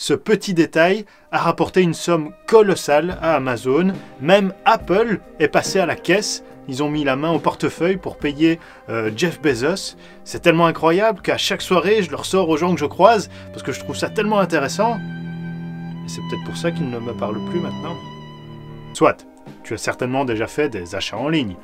Ce petit détail a rapporté une somme colossale à Amazon. Même Apple est passé à la caisse. Ils ont mis la main au portefeuille pour payer Jeff Bezos. C'est tellement incroyable qu'à chaque soirée, je le ressors aux gens que je croise parce que je trouve ça tellement intéressant. Et c'est peut-être pour ça qu'ils ne me parlent plus maintenant. Soit, tu as certainement déjà fait des achats en ligne.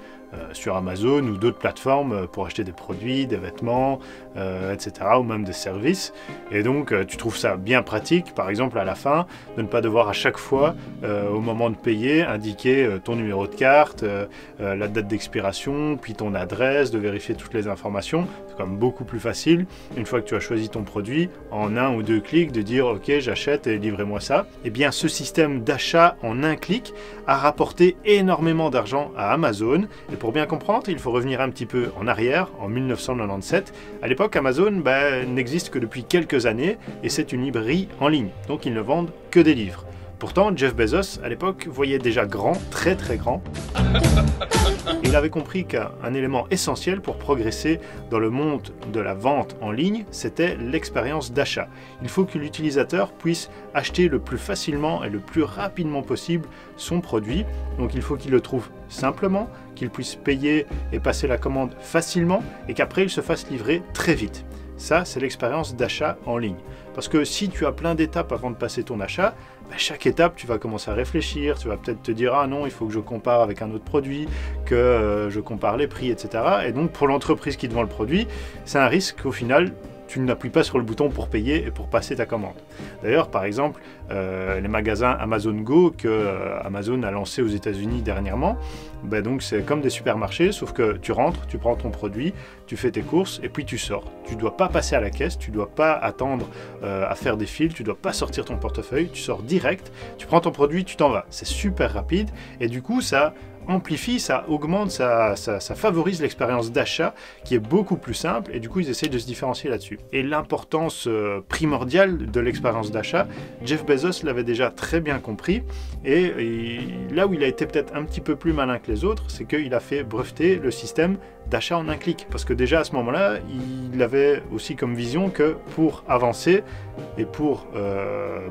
Sur Amazon ou d'autres plateformes pour acheter des produits, des vêtements, etc. ou même des services. Et donc tu trouves ça bien pratique, par exemple à la fin, de ne pas devoir à chaque fois, au moment de payer, indiquer ton numéro de carte, la date d'expiration, puis ton adresse, de vérifier toutes les informations. C'est quand même beaucoup plus facile, une fois que tu as choisi ton produit, en 1 ou 2 clics, de dire ok j'achète et livrez-moi ça. Et bien ce système d'achat en un clic a rapporté énormément d'argent à Amazon. Et pour bien comprendre, il faut revenir un petit peu en arrière, en 1997. À l'époque, Amazon n'existe que depuis quelques années et c'est une librairie en ligne, donc ils ne vendent que des livres. Pourtant, Jeff Bezos, à l'époque, voyait déjà grand, très très grand. Il avait compris qu'un élément essentiel pour progresser dans le monde de la vente en ligne, c'était l'expérience d'achat. Il faut que l'utilisateur puisse acheter le plus facilement et le plus rapidement possible son produit. Donc il faut qu'il le trouve simplement, qu'il puisse payer et passer la commande facilement et qu'après il se fasse livrer très vite. Ça, c'est l'expérience d'achat en ligne. Parce que si tu as plein d'étapes avant de passer ton achat, chaque étape, tu vas commencer à réfléchir, tu vas peut-être te dire « Ah non, il faut que je compare avec un autre produit, que je compare les prix, etc. » Et donc, pour l'entreprise qui te vend le produit, c'est un risque qu'au final, tu n'appuies pas sur le bouton pour payer et pour passer ta commande. D'ailleurs, par exemple, les magasins Amazon Go que Amazon a lancé aux États-Unis dernièrement, donc c'est comme des supermarchés, sauf que tu rentres, tu prends ton produit, tu fais tes courses et puis tu sors. Tu ne dois pas passer à la caisse, tu ne dois pas attendre à faire des files, tu ne dois pas sortir ton portefeuille, tu sors direct, tu prends ton produit, tu t'en vas. C'est super rapide et du coup, ça amplifie, ça augmente, ça favorise l'expérience d'achat qui est beaucoup plus simple et du coup ils essayent de se différencier là-dessus. Et l'importance primordiale de l'expérience d'achat, Jeff Bezos l'avait déjà très bien compris et là où il a été peut-être un petit peu plus malin que les autres, c'est qu'il a fait breveter le système d'achat en un clic. Parce que déjà à ce moment-là, il avait aussi comme vision que pour avancer et pour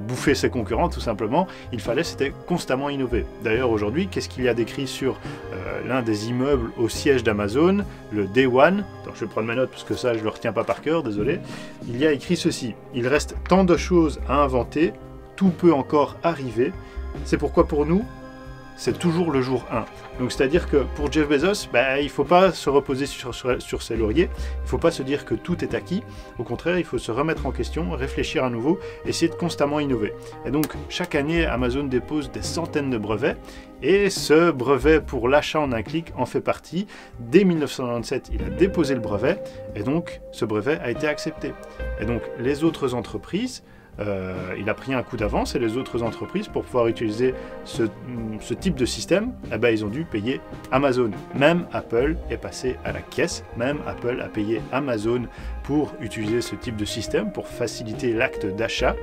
bouffer ses concurrents tout simplement, il fallait c'était constamment innover. D'ailleurs aujourd'hui, qu'est-ce qu'il y a décrit sur l'un des immeubles au siège d'Amazon, le Day One. Alors, je vais prendre ma note parce que ça je ne le retiens pas par cœur, désolé. Il y a écrit ceci: il reste tant de choses à inventer, tout peut encore arriver. C'est pourquoi pour nous, c'est toujours le jour 1. Donc c'est-à-dire que pour Jeff Bezos, il ne faut pas se reposer sur ses lauriers, il ne faut pas se dire que tout est acquis. Au contraire, il faut se remettre en question, réfléchir à nouveau, essayer de constamment innover. Et donc chaque année, Amazon dépose des centaines de brevets, et ce brevet pour l'achat en un clic en fait partie. Dès 1997, il a déposé le brevet, et donc ce brevet a été accepté. Et donc les autres entreprises, il a pris un coup d'avance et les autres entreprises, pour pouvoir utiliser ce type de système, ils ont dû payer Amazon. Même Apple est passé à la caisse, même Apple a payé Amazon pour utiliser ce type de système, pour faciliter l'acte d'achat.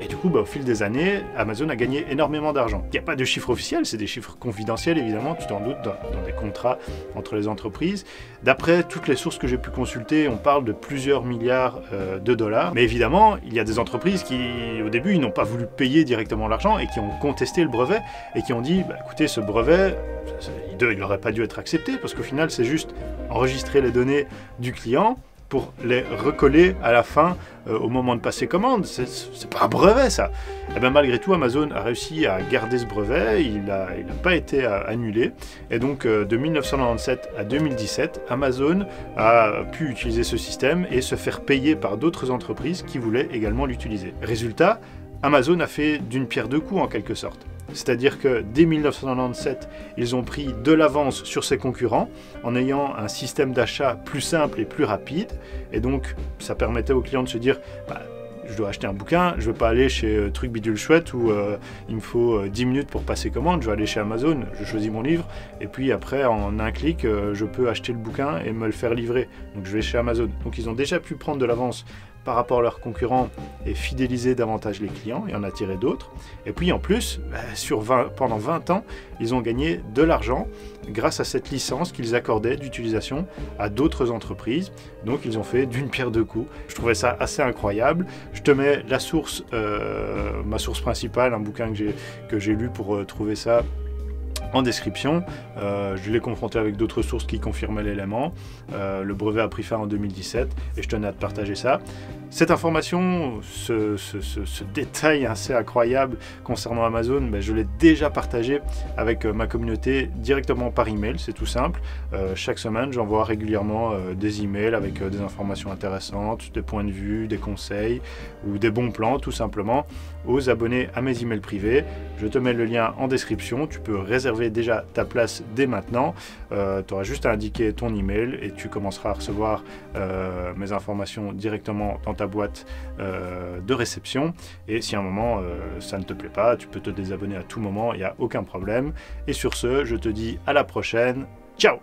Et du coup, au fil des années, Amazon a gagné énormément d'argent. Il n'y a pas de chiffres officiels, c'est des chiffres confidentiels évidemment, tu t'en doutes, dans des contrats entre les entreprises. D'après toutes les sources que j'ai pu consulter, on parle de plusieurs milliards de dollars. Mais évidemment, il y a des entreprises qui, au début, ils n'ont pas voulu payer directement l'argent et qui ont contesté le brevet et qui ont dit, écoutez, ce brevet, il n'aurait pas dû être accepté parce qu'au final, c'est juste enregistrer les données du client pour les recoller à la fin au moment de passer commande. C'est pas un brevet ça. Et malgré tout, Amazon a réussi à garder ce brevet, il n'a pas été annulé. Et donc de 1997 à 2017, Amazon a pu utiliser ce système et se faire payer par d'autres entreprises qui voulaient également l'utiliser. Résultat, Amazon a fait d'une pierre deux coups en quelque sorte. C'est-à-dire que dès 1997, ils ont pris de l'avance sur ses concurrents en ayant un système d'achat plus simple et plus rapide. Et donc, ça permettait aux clients de se dire je dois acheter un bouquin, je ne veux pas aller chez Truc Bidule Chouette où il me faut 10 minutes pour passer commande, je vais aller chez Amazon, je choisis mon livre, et puis après, en un clic, je peux acheter le bouquin et me le faire livrer. Donc je vais chez Amazon. Donc ils ont déjà pu prendre de l'avance par rapport à leurs concurrents et fidéliser davantage les clients et en attirer d'autres. Et puis en plus, pendant 20 ans, ils ont gagné de l'argent grâce à cette licence qu'ils accordaient d'utilisation à d'autres entreprises. Donc ils ont fait d'une pierre deux coups. Je trouvais ça assez incroyable. Je te mets la source, ma source principale, un bouquin que j'ai lu pour trouver ça en description. Je l'ai confronté avec d'autres sources qui confirmaient l'élément. Le brevet a pris fin en 2017 et je tenais à te partager ça. Cette information, ce détail assez incroyable concernant Amazon, je l'ai déjà partagé avec ma communauté directement par email, c'est tout simple. Chaque semaine, j'envoie régulièrement des emails avec des informations intéressantes, des points de vue, des conseils ou des bons plans tout simplement aux abonnés à mes emails privés. Je te mets le lien en description, tu peux réserver déjà ta place dès maintenant. Tu auras juste à indiquer ton email et tu commenceras à recevoir mes informations directement dans ta boîte de réception. Et si à un moment ça ne te plaît pas, tu peux te désabonner à tout moment, il n'y a aucun problème. Et sur ce, je te dis à la prochaine. Ciao!